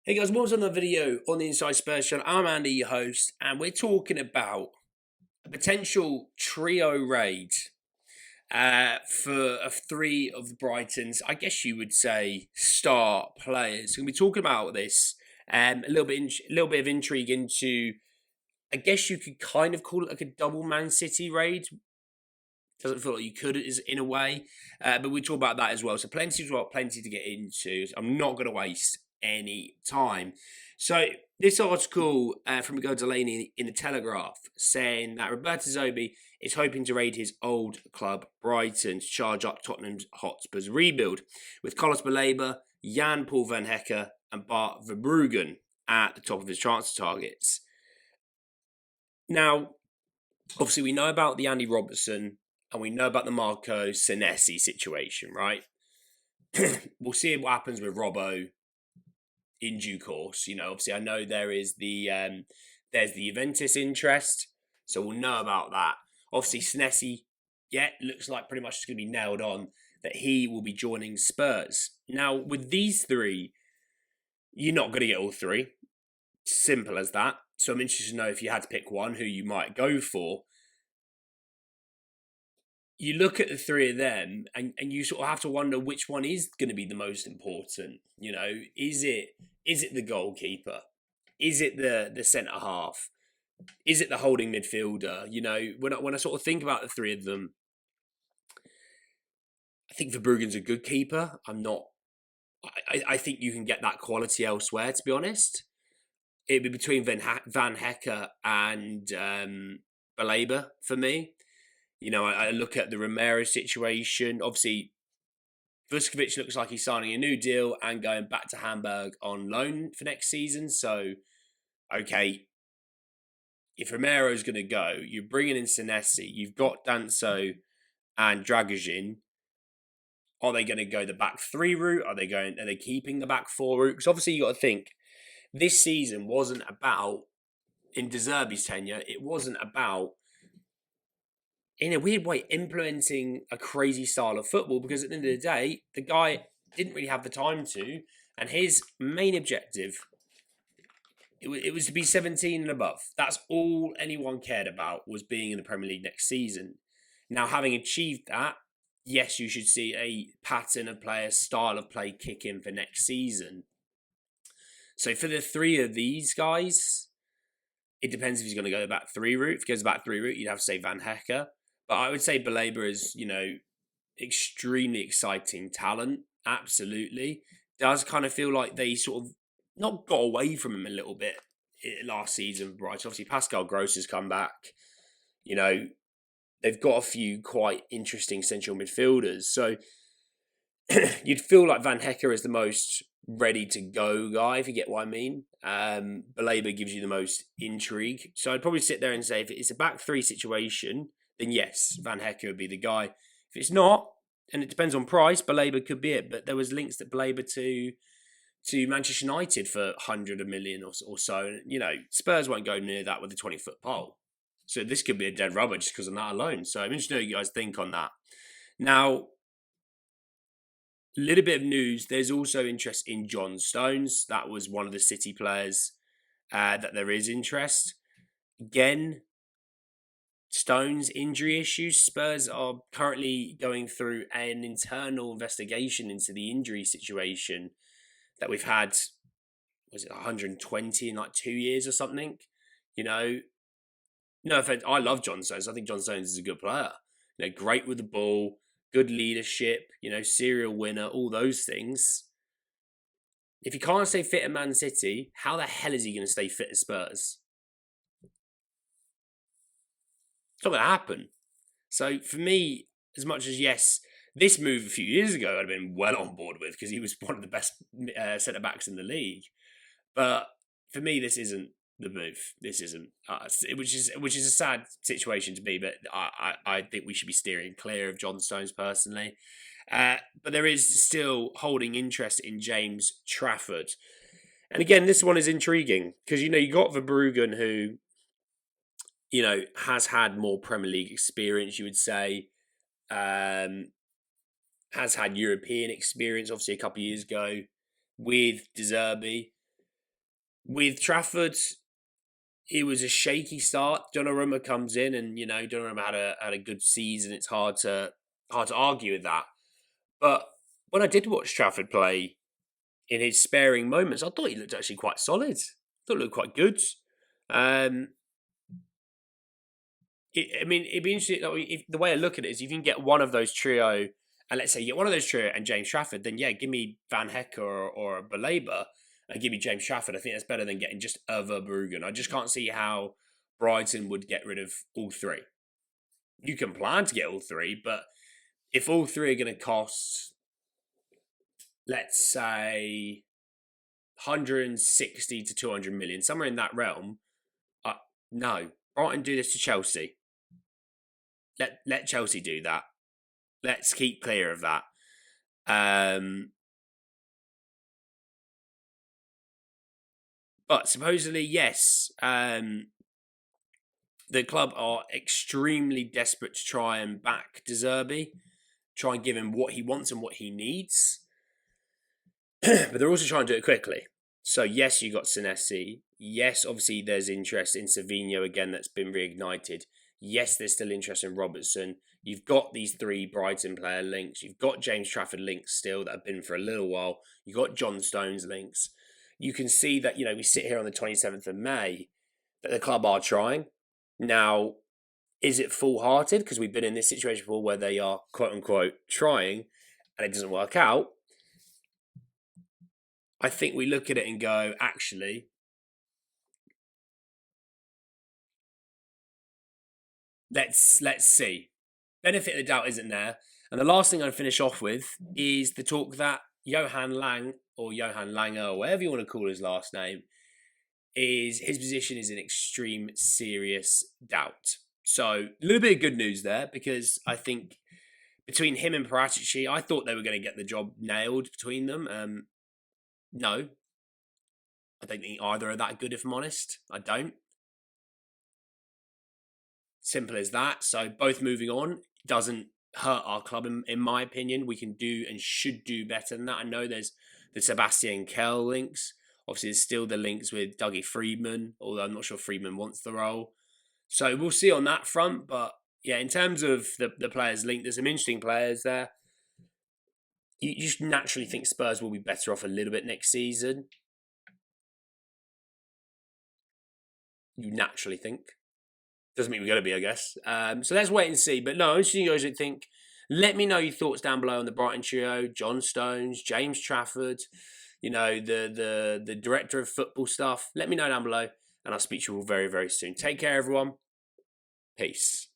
Hey guys, welcome to another video on the Inside Spurs channel. I'm Andy, your host, and we're talking about a potential trio raid for three of Brighton's, I guess you would say, star players. We're going to be talking about this, a little bit of intrigue into, I guess you could kind of call it like a double Man City raid. Doesn't feel like you could, in a way, but we talk about that as well. So plenty to get into. So I'm not going to waste any time. So this article from Miguel Delaney in the Telegraph saying that Roberto Zerbi is hoping to raid his old club Brighton to charge up Tottenham's Hotspur's rebuild, with Carlos Baleba, Jan-Paul van Hecke and Bart Verbruggen at the top of his transfer targets. Now, obviously we know about the Andy Robertson and we know about the Marco Senesi situation, right? We'll see what happens with Robbo in due course. Obviously I know there's the Juventus interest, so we'll know about that. Obviously Senesi, looks like pretty much it's going to be nailed on that he will be joining Spurs. Now, with these three, you're not going to get all three. Simple as that. So I'm interested to know if you had to pick one, who you might go for. You look at the three of them and you sort of have to wonder which one is going to be the most important. Is it the goalkeeper? Is it the centre half? Is it the holding midfielder? When I sort of think about the three of them, I think Verbruggen's a good keeper. I think you can get that quality elsewhere, to be honest. It'd be between Van Hecke and Baleba for me. I look at the Romero situation. Obviously, Vuskovic looks like he's signing a new deal and going back to Hamburg on loan for next season. So, okay, if Romero's going to go, you're bringing in Senesi. You've got Danso and Dragusin. Are they going to go the back three route? Are they keeping the back four route? Because obviously you got to think this season wasn't about, in De Zerbi's tenure, it wasn't about, in a weird way, implementing a crazy style of football, because at the end of the day, the guy didn't really have the time to, and his main objective, it was to be 17 and above. That's all anyone cared about, was being in the Premier League next season. Now, having achieved that, yes, you should see a pattern of play, a style of play kick in for next season. So for the three of these guys, it depends if he's going to go the back three route. If he goes the back three route, you'd have to say Van Hecke. But I would say Baleba is, extremely exciting talent. Absolutely. Does kind of feel like they sort of not got away from him a little bit last season, right? Obviously, Pascal Gross has come back. They've got a few quite interesting central midfielders. So you'd feel like Van Hecke is the most ready to go guy, if you get what I mean. Baleba gives you the most intrigue. So I'd probably sit there and say if it's a back three situation, then yes, Van Hecke would be the guy. If it's not, and it depends on price, Baleba could be it. But there was links that Baleba to Manchester United for 100 million or so. And, Spurs won't go near that with a 20-foot pole. So this could be a dead rubber just because of that alone. So I'm interested to know what you guys think on that. Now, a little bit of news. There's also interest in John Stones. That was one of the City players that there is interest. Again, Stones injury issues. Spurs are currently going through an internal investigation into the injury situation that we've had. Was it 120 in like 2 years or something? No offense. I love John Stones. I think John Stones is a good player. Great with the ball, good leadership. Serial winner. All those things. If he can't stay fit at Man City, how the hell is he going to stay fit at Spurs? It's not going to happen. So for me, as much as yes, this move a few years ago I'd have been well on board with because he was one of the best centre-backs in the league. But for me, this isn't the move. This isn't, which is a sad situation to be. But I think we should be steering clear of John Stones personally. But there is still holding interest in James Trafford. And again, this one is intriguing because, you got Verbruggen who, has had more Premier League experience, you would say. Has had European experience, obviously, a couple of years ago with De Zerbi. With Trafford, it was a shaky start. Donnarumma comes in, and Donnarumma had a good season. It's hard to argue with that. But when I did watch Trafford play in his sparing moments, I thought he looked actually quite solid. I thought he looked quite good. Um, it'd be interesting. The way I look at it is, if you can get one of those trio, and let's say you get one of those trio and James Trafford, then yeah, give me Van Hecke or Baleba, and give me James Trafford. I think that's better than getting just a Verbruggen. I just can't see how Brighton would get rid of all three. You can plan to get all three, but if all three are going to cost, let's say, 160 to 200 million, somewhere in that realm, no. Brighton do this to Chelsea. Let Chelsea do that. Let's keep clear of that. But supposedly, yes, the club are extremely desperate to try and back Zerbi, try and give him what he wants and what he needs. But they're also trying to do it quickly. So yes, you got Senesi. Yes, obviously there's interest in Savinho again that's been reignited. Yes, there's still interest in Robertson. You've got these three Brighton player links. You've got James Trafford links still that have been for a little while. You've got John Stones links. You can see that, we sit here on the 27th of May, that the club are trying. Now, is it full-hearted? Because we've been in this situation before where they are, quote-unquote, trying and it doesn't work out. I think we look at it and go, actually, let's see. Benefit of the doubt isn't there. And the last thing I'd finish off with is the talk that Johan Lang, or Johan Langer, or whatever you want to call his last name, is his position is in extreme serious doubt. So a little bit of good news there, because I think between him and Paratici, I thought they were going to get the job nailed between them. No, I don't think either are that good, if I'm honest. I don't. Simple as that. So both moving on doesn't hurt our club, in my opinion. We can do and should do better than that. I know there's the Sebastian Kell links. Obviously, there's still the links with Dougie Freedman, although I'm not sure Freedman wants the role. So we'll see on that front. But yeah, in terms of the players linked, there's some interesting players there. You just naturally think Spurs will be better off a little bit next season. You naturally think. Doesn't mean we're going to be, I guess. So let's wait and see. But no, I'm interested you guys think. Let me know your thoughts down below on the Brighton trio, John Stones, James Trafford, the director of football stuff. Let me know down below, and I'll speak to you all very, very soon. Take care, everyone. Peace.